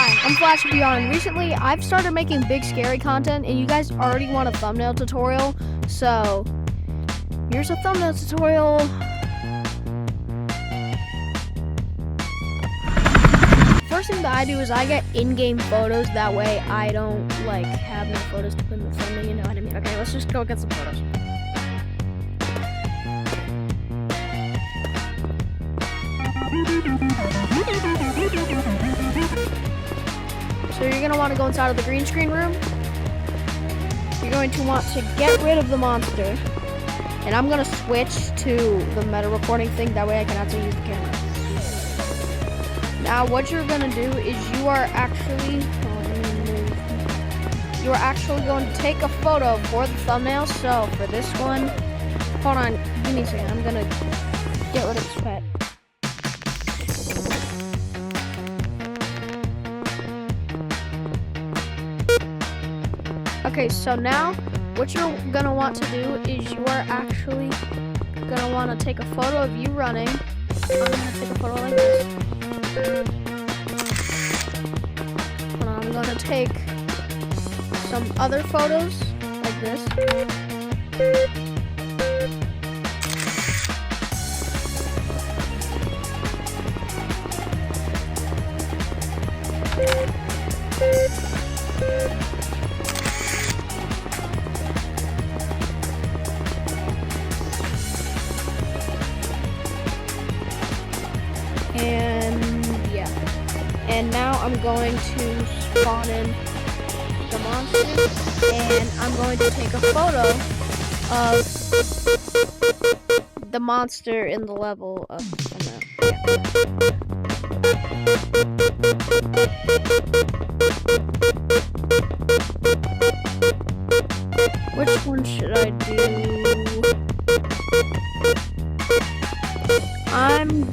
Hi, I'm Flash Beyond. Recently, I've started making big scary content, and you guys already want a thumbnail tutorial. So, here's a thumbnail tutorial. First thing that I do is I get in-game photos. That way, I don't have no photos to put in the thumbnail. You know what I mean? Okay, let's just go get some photos. So you're going to want to go inside of the green screen room. You're going to want to get rid of the monster. And I'm going to switch to the meta recording thing. That way I can actually use the camera. Now what you're going to do is you are actually going to take a photo for the thumbnail. So for this one, hold on, give me a second. I'm going to get rid of this pet. Okay, so now what you're gonna want to do is you are actually gonna want to take a photo of you running. I'm gonna take a photo like this. Hold on, I'm gonna take some other photos like this. And yeah, and now I'm going to spawn in the monster, and I'm going to take a photo of the monster in the level of Which one should I do? I'm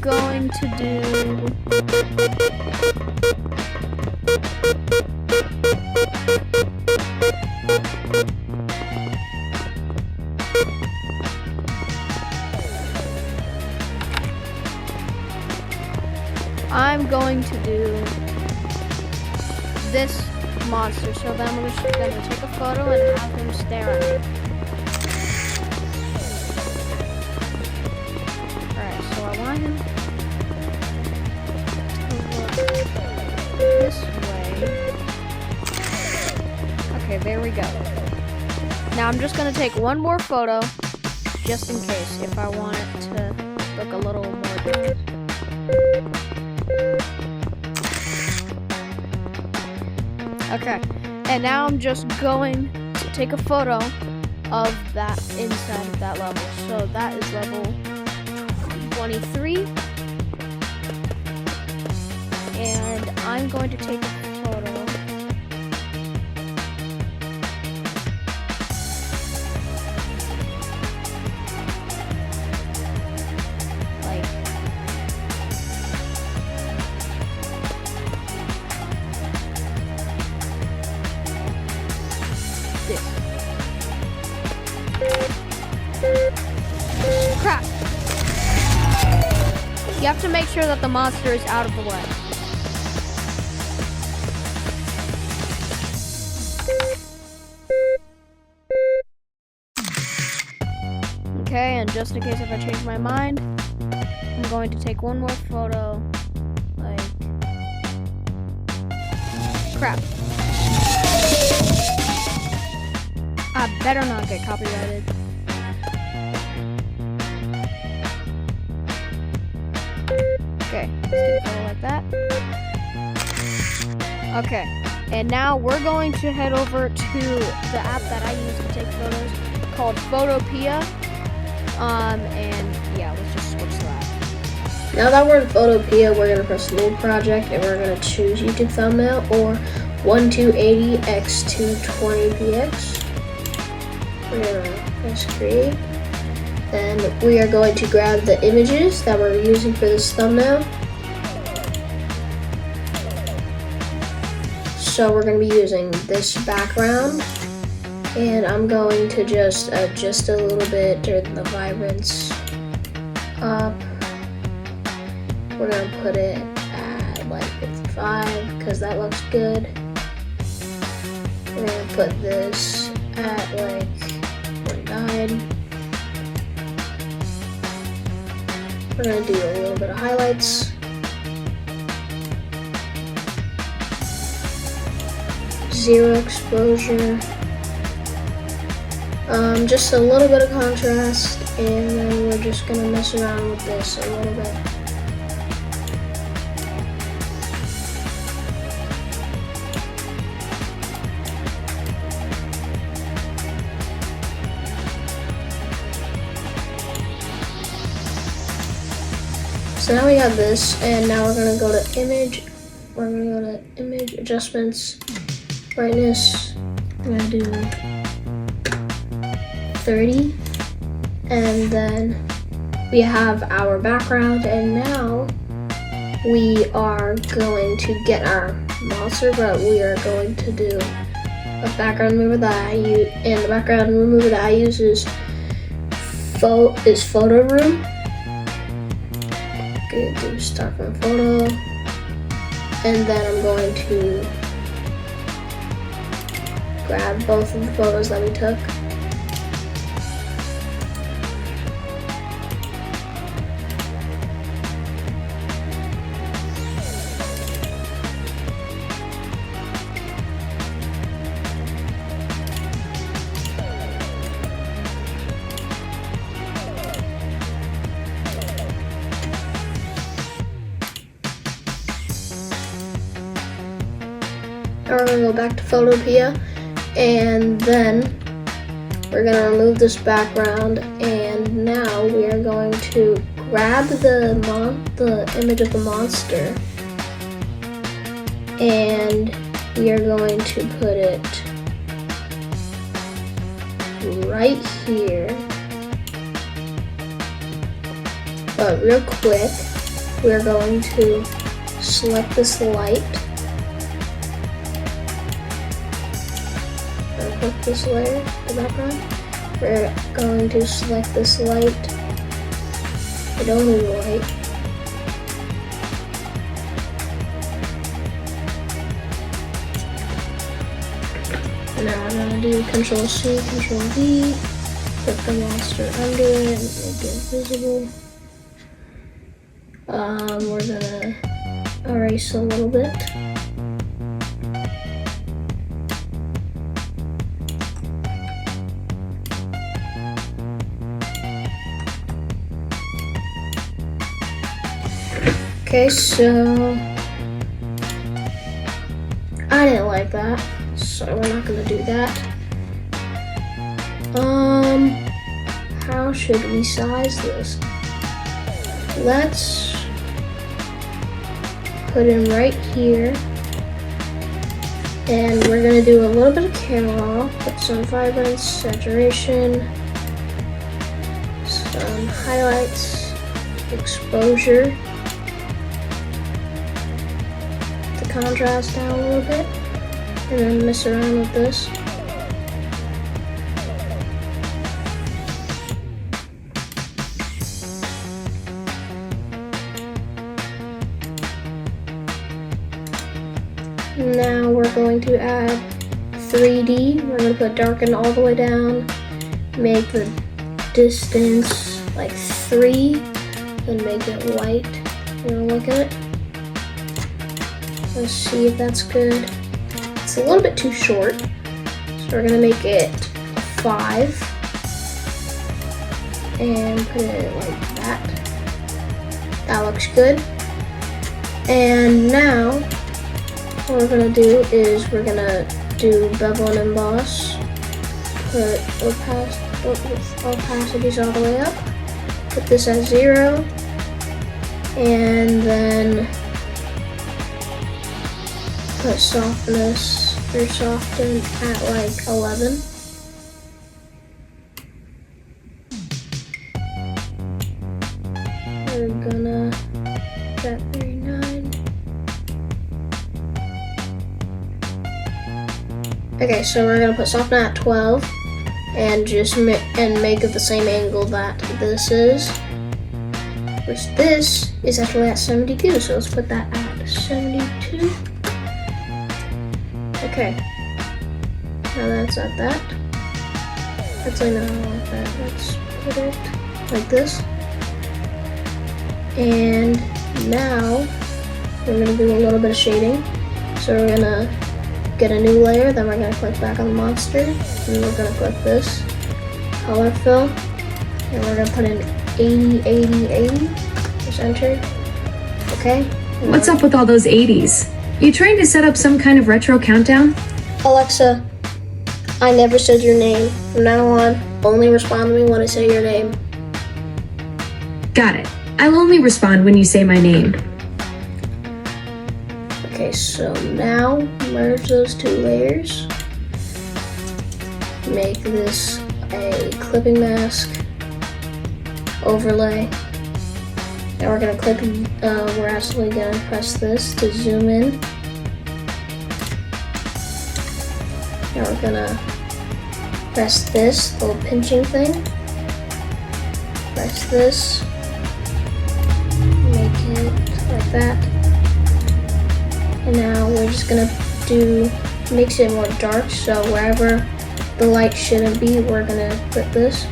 going to do this monster. So then I'm just going to take a photo and have him stare at me. So I want him to look this way. Okay, there we go. Now I'm just going to take one more photo, just in case, if I want it to look a little more different. Okay, and now I'm just going to take a photo of that inside of that level. So that is level 23, and I'm going to take a photo like this. Crap! You have to make sure that the monster is out of the way. Okay, and just in case if I change my mind, I'm going to take one more photo. Crap. I better not get copyrighted. Okay, let's take a photo like that. Okay, and now we're going to head over to the app that I use to take photos called Photopea. And yeah, let's just switch to that. Now that we're in Photopea, we're going to press New Project, and we're going to choose YouTube Thumbnail or 1280x220px. We're going to press Create. Then we are going to grab the images that we're using for this thumbnail. So we're going to be using this background, and I'm going to just adjust a little bit, turn the vibrance up. We're going to put it at like 55. because that looks good. We're gonna put this at like 49. We're gonna do a little bit of highlights. Zero exposure. Just a little bit of contrast, and then we're just gonna mess around with this a little bit. So now we got this, and now we're gonna go to image. We're gonna go to image adjustments, brightness. I'm gonna do 30, and then we have our background, and now we are going to get our monster, but we are going to do a background remover that I use, and the background remover that I use is Photo Room. Going to do start from photo, and then I'm going to grab both of the photos that we took. We're gonna go back to Photopea, and then we're gonna remove this background, and now we are going to grab the image of the monster, and we are going to put it right here. But real quick, we're going to select this light. Click this layer, the background. We're going to select this light, and only the light. Now I'm gonna do Control C, Control V, put the monster under it and make it visible. We're gonna erase a little bit. Okay, so I didn't like that, so we're not gonna do that. How should we size this? Let's put him right here, and we're gonna do a little bit of camera, put some vibrance, saturation, some highlights, exposure. Contrast down a little bit, and then mess around with this. Now we're going to add 3D. We're going to put darken all the way down, make the distance like 3, then make it white. You know, look at it. Let's see if that's good. It's a little bit too short, so we're gonna make it a 5 and put it like that. That looks good. And now what we're gonna do is we're gonna do bevel and emboss, put opacities all the way up, put this at 0, and then put softness or soften at like 11. We're gonna at 39. Okay, so we're gonna put soften at 12 and just make it the same angle that this is. Which this is actually at 72, so let's put that at 72. Okay. Now that's not that. Actually, no, I don't want that. Let's put it like this. And now we're gonna do a little bit of shading. So we're gonna get a new layer, then we're gonna click back on the monster, and then we're gonna click this color fill, and we're gonna put in 80, 80, 80. Just enter. Okay. What's up with all those 80s? You trying to set up some kind of retro countdown? Alexa, I never said your name. From now on, only respond to me when I say your name. Got it. I'll only respond when you say my name. Okay, so now merge those two layers. Make this a clipping mask overlay. Now we're gonna click, we're actually gonna press this to zoom in. Now we're gonna press this little pinching thing. Press this. Make it like that. And now we're just gonna makes it more dark, so wherever the light shouldn't be, we're gonna put this.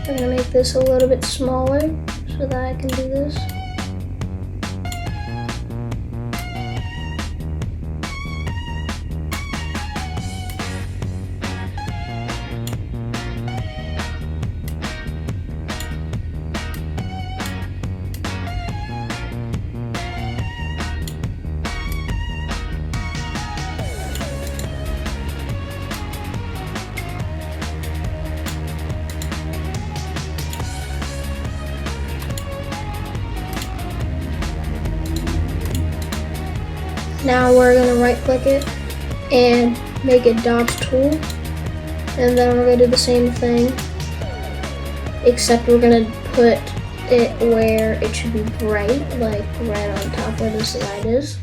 I'm gonna make this a little bit smaller so that I can do this. Now we're gonna right click it and make it dodge tool. And then we're gonna do the same thing, except we're gonna put it where it should be bright, like right on top where this light is.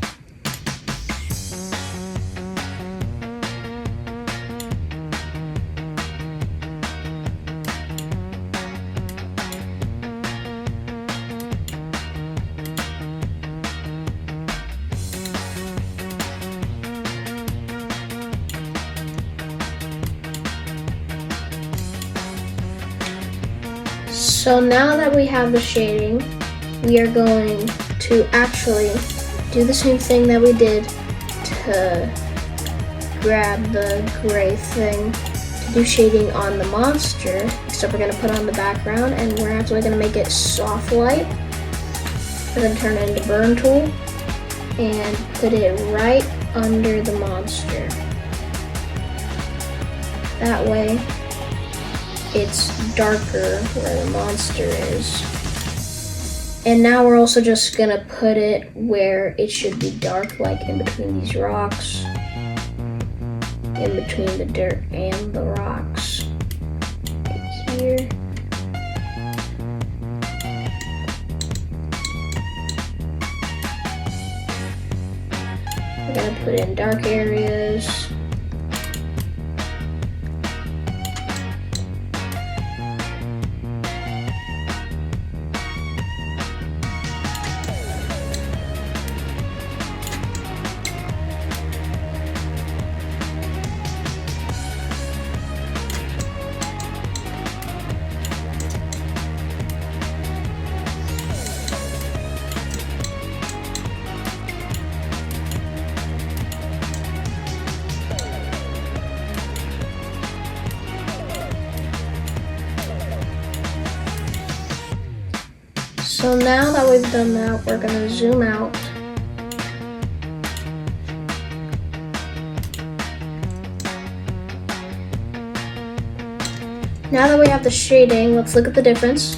So now that we have the shading, we are going to actually do the same thing that we did to grab the gray thing to do shading on the monster, except we're gonna put on the background and we're actually gonna make it soft light. We're gonna turn it into burn tool and put it right under the monster. That way, it's darker where the monster is. And now we're also just gonna put it where it should be dark, like in between these rocks, in between the dirt and the rocks, right here. We're gonna put in dark areas. So now that we've done that, we're gonna zoom out. Now that we have the shading, let's look at the difference.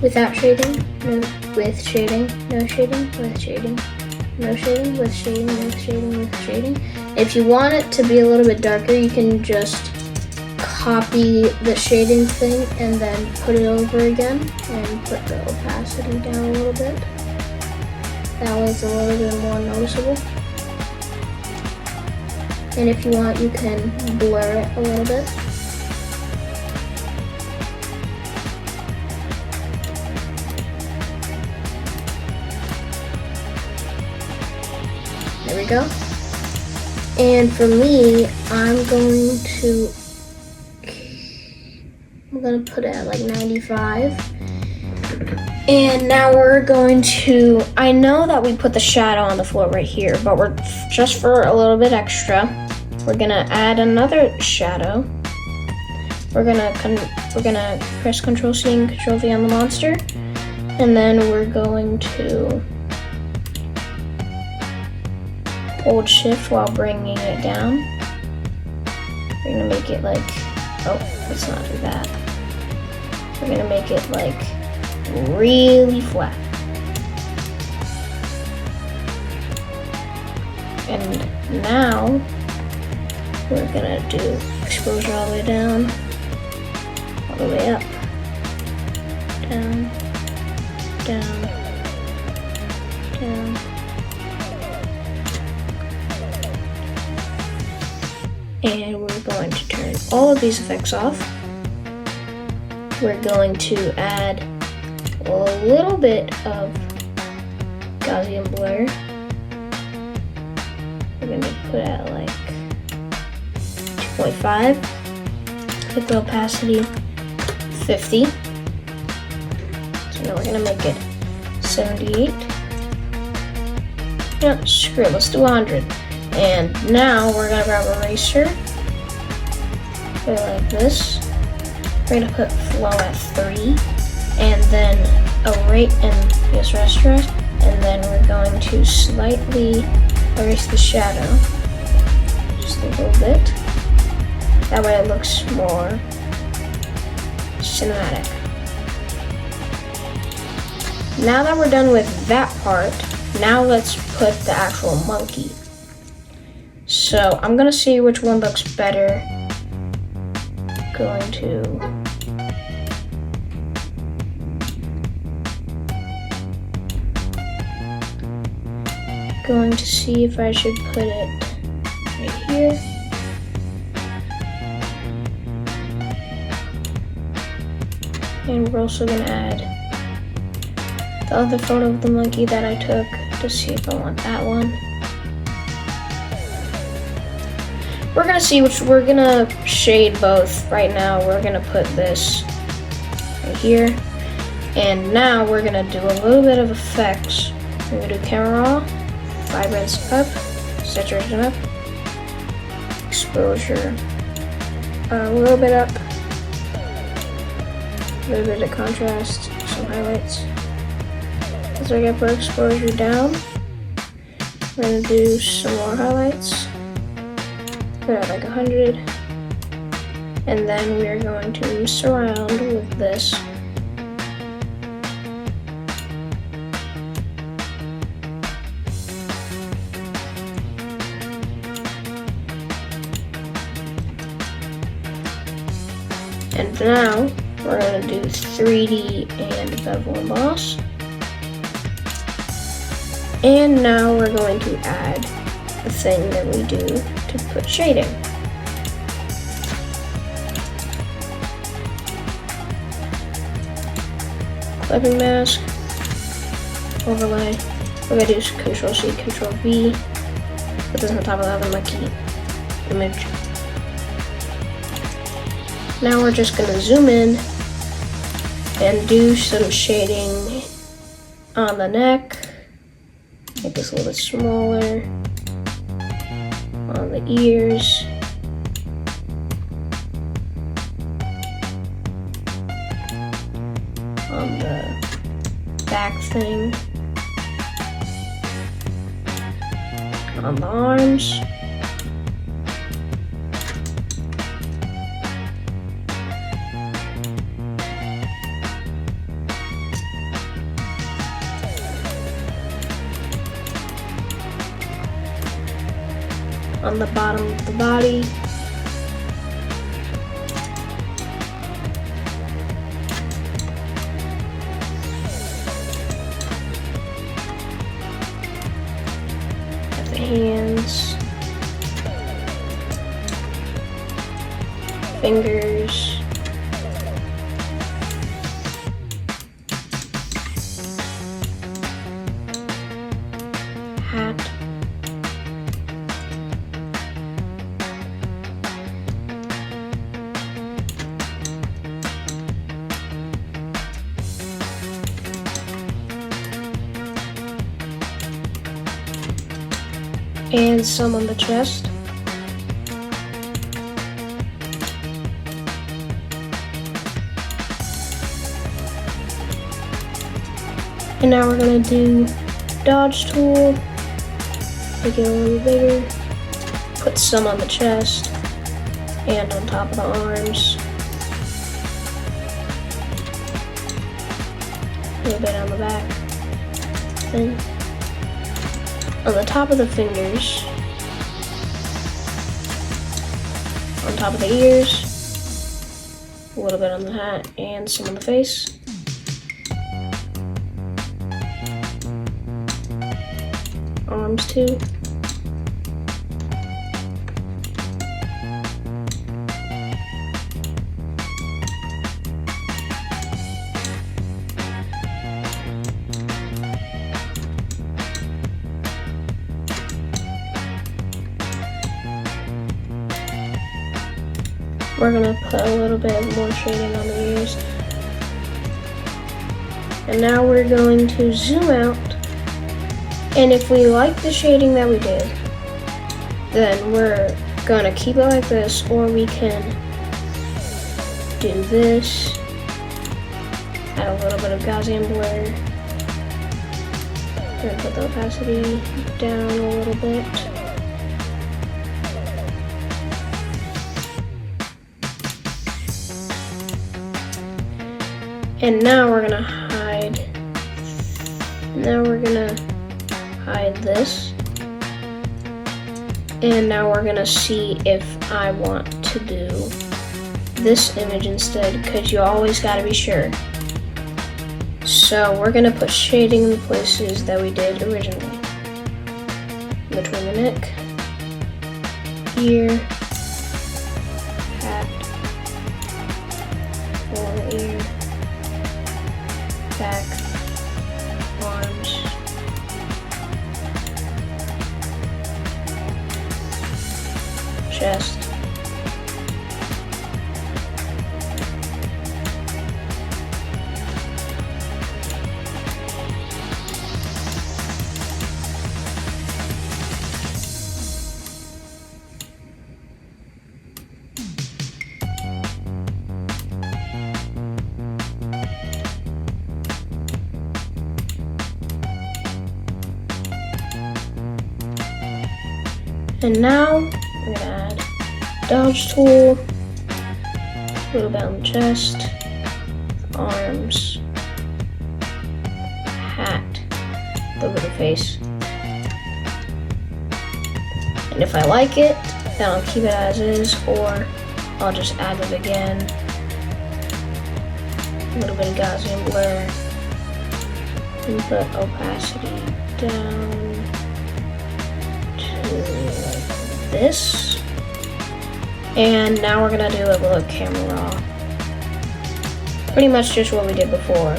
Without shading, no, with shading, no shading, with shading, no shading, with shading, with shading, with shading. If you want it to be a little bit darker, you can just copy the shading thing and then put it over again and put the opacity down a little bit. That way it's a little bit more noticeable. And if you want, you can blur it a little bit. There we go. And for me, I'm gonna put it at like 95. And now we're going to, I know that we put the shadow on the floor right here, but we're just for a little bit extra, we're gonna add another shadow. We're gonna press Ctrl C and Ctrl V on the monster, and then we're going to hold Shift while bringing it down. We're gonna make it like, oh, let's not do that. We're gonna make it like really flat. And now we're gonna do exposure all the way down, all the way up, down, down, down. And we're going to turn all of these effects off. We're going to add a little bit of Gaussian blur. We're going to put at like 2.5. Hit the opacity 50. So now we're going to make it 78. No, screw it, let's do 100. And now we're gonna grab a eraser, put it like this. We're gonna put flow at 3, and then rest, and then we're going to slightly erase the shadow, just a little bit. That way it looks more cinematic. Now that we're done with that part, now let's put the actual monkey. So I'm gonna see which one looks better. Going to see if I should put it right here. And we're also gonna add the other photo of the monkey that I took to see if I want that one. We're gonna see which, we're gonna shade both right now. We're gonna put this right here. And now we're gonna do a little bit of effects. We're gonna do camera raw, vibrance up, saturation up, exposure a little bit up, a little bit of contrast, some highlights. So we're gonna put exposure down. We're gonna do some more highlights. Put it at like 100, and then we're going to surround with this. And now we're going to do 3D and bevel emboss. And now we're going to add the thing that we do to put shading. Clipping mask, overlay. We're gonna do Ctrl C, Ctrl V. Put this on top of the other monkey image. Now we're just gonna zoom in and do some shading on the neck. Make this a little bit smaller. On the ears. On the back thing. On the arms. On the bottom of the body. At the hands. fingers. Hat. And some on the chest. And now we're gonna do dodge tool, make it a little bigger, put some on the chest and on top of the arms, a little bit on the back, then on the top of the fingers, on top of the ears, a little bit on the hat, and some on the face. Arms too. We're gonna put a little bit more shading on the ears. And now we're going to zoom out. And if we like the shading that we did, then we're gonna keep it like this, or we can do this, add a little bit of Gaussian blur, and put the opacity down a little bit. And now we're gonna hide. Now we're gonna hide this. And now we're gonna see if I want to do this image instead, because you always gotta be sure. So we're gonna put shading in the places that we did originally. Between the neck, ear, hat, along the ear, back, arms, chest, and now we're gonna add dodge tool, a little bit on the chest, arms, hat, a little bit of face. And if I like it, then I'll keep it as is, or I'll just add it again. A little bit of Gaussian blur, and put opacity down to this. And now we're gonna do a little camera raw. Pretty much just what we did before.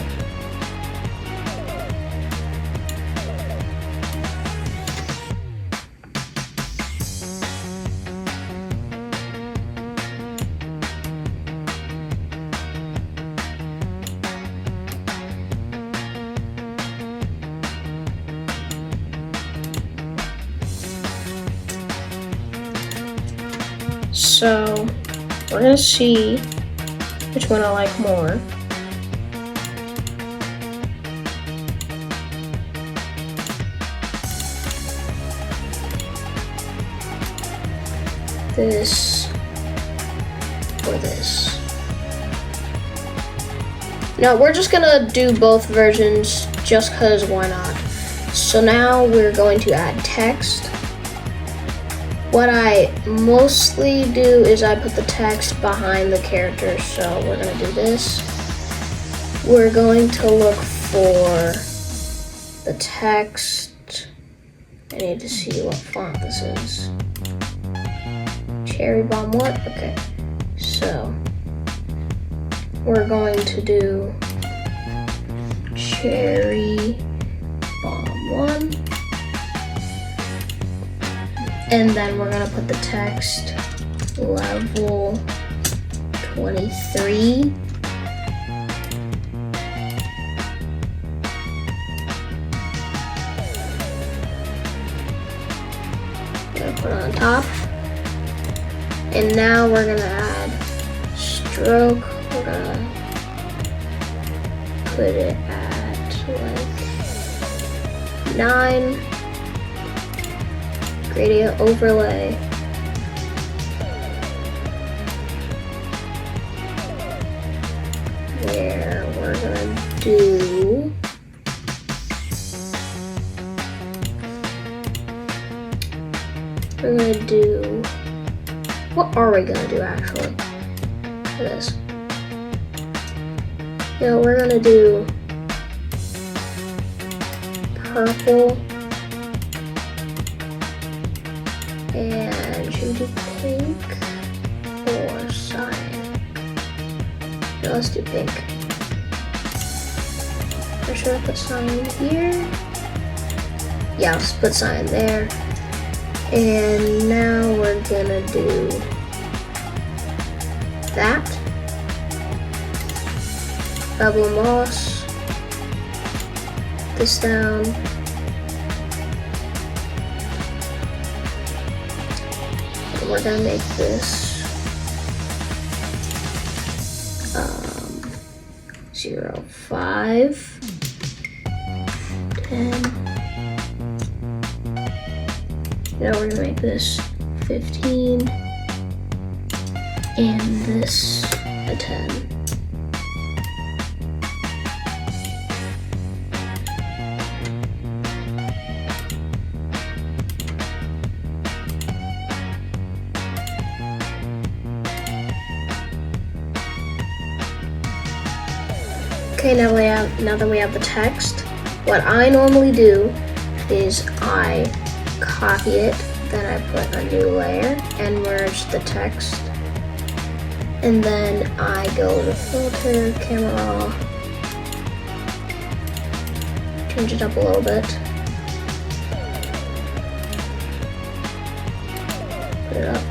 So we're gonna see which one I like more. This or this. No, we're just gonna do both versions just cause why not. So now we're going to add text. What I mostly do is I put the text behind the character, so we're gonna do this. We're going to look for the text. I need to see what font this is. Cherry Bomb what? Okay. So we're going to do cherry bomb 1. And then we're gonna put the text level 23. Gonna put it on top. And now we're gonna add stroke. We're gonna put it at like 9. Gradient overlay. Where we're gonna do what are we gonna do actually? For this. Yeah, we're gonna do purple. And should we do pink or cyan? No, let's do pink. Or should I put cyan here? Yeah, let's put cyan there. And now we're gonna do that. Double moss. This down. We're gonna make this 0, 5, 10. Now we're gonna make this 15 and this a 10. Okay, now that we have the text, what I normally do is I copy it, then I put a new layer and merge the text. And then I go to filter, camera raw, change it up a little bit. Put it up.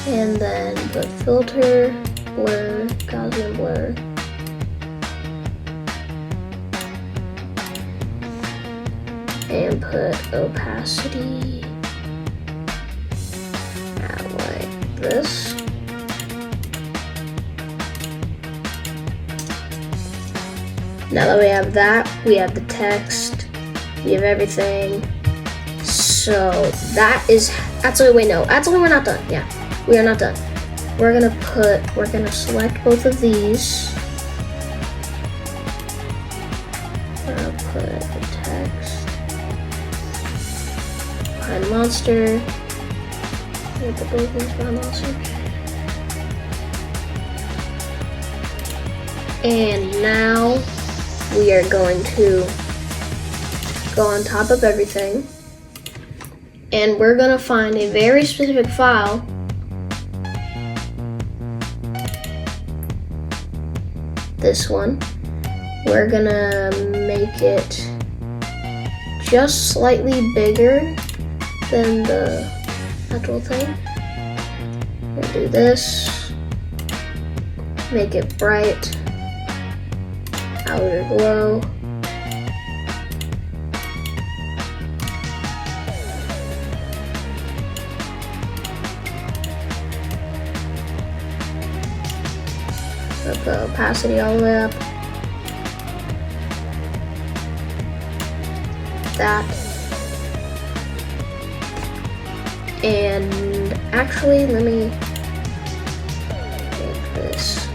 And then put filter, blur, Gaussian blur. And put opacity at like this. Now that we have that, we have the text, we have everything. So actually we're not done. Yeah. We are not done. We're gonna select both of these. We're gonna put the text behind monster. We're gonna put both of these behind monster. And now we are going to go on top of everything. And we're gonna find a very specific file. This one. We're gonna make it just slightly bigger than the actual thing. We're gonna do this. Make it bright. Outer glow. Put the opacity all the way up. That. And actually, let me make this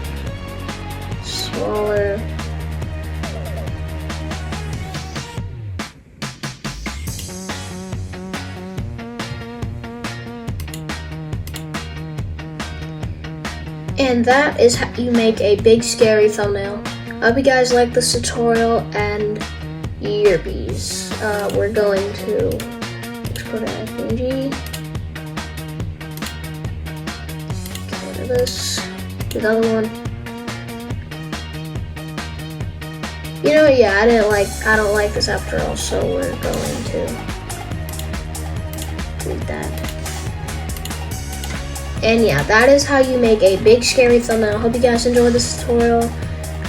smaller. And that is how you make a big scary thumbnail. I hope you guys like this tutorial and yerbies. We're going to export it as PNG. this other one. You know, yeah, I don't like this after all, so we're going to delete that. And yeah, that is how you make a big scary thumbnail. Hope you guys enjoyed this tutorial.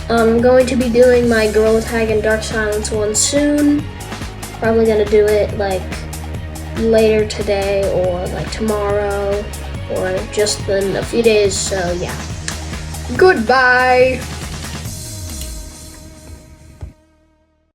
I'm going to be doing my Gorilla Tag and Dark Silence one soon. Probably gonna do it like later today or like tomorrow or just in a few days, so yeah. Goodbye!